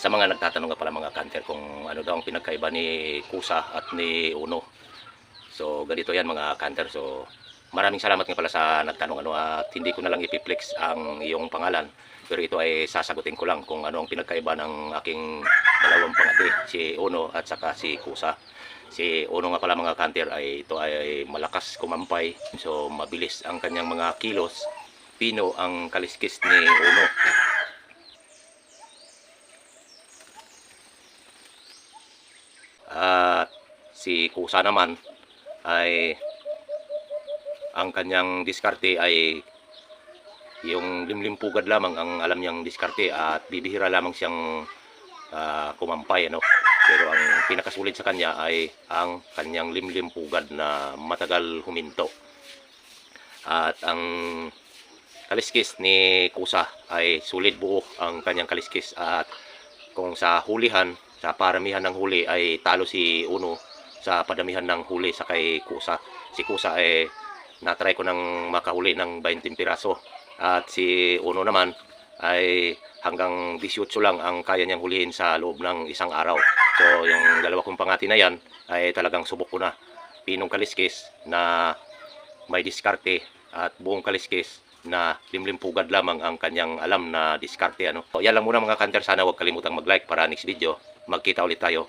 Sa mga nagtatanong nga pala mga kanter kung ano daw ang pinagkaiba ni Kusa at ni Uno. So ganito yan mga kanter. So maraming salamat nga pala sa nagtanong ano, at hindi ko na lang ipiplex ang iyong pangalan. Pero ito ay sasagutin ko lang kung ano ang pinagkaiba ng aking dalawang pangati, si Uno at saka si Kusa. Si Uno nga pala mga kanter ay ito ay malakas kumampay. So mabilis ang kanyang mga kilos. Pino ang kaliskis ni Uno. At si Kusa naman ay ang kanyang diskarte ay yung limlimpugad lamang ang alam niyang diskarte at bibihira lamang siyang kumampay ano. Pero ang pinakasulit sa kanya ay ang kanyang limlimpugad na matagal huminto. At ang kaliskis ni Kusa ay sulit buo ang kanyang kaliskis, at kung sa hulihan, sa paramihan ng huli ay talo si Uno sa padamihan ng huli sa kay Kusa. Si Kusa ay natry ko ng makahuli ng 20 piraso at si Uno naman ay hanggang 18 lang ang kaya niyang hulihin sa loob ng isang araw. So yung dalawa kong pangati na yan ay talagang subok ko na. Pinong kaliskis na may diskarte at buong kaliskis na limlimpugad lamang ang kanyang alam na diskarte ano. So, yan lang muna mga kanter, sana huwag kalimutang mag-like para next video magkita ulit tayo.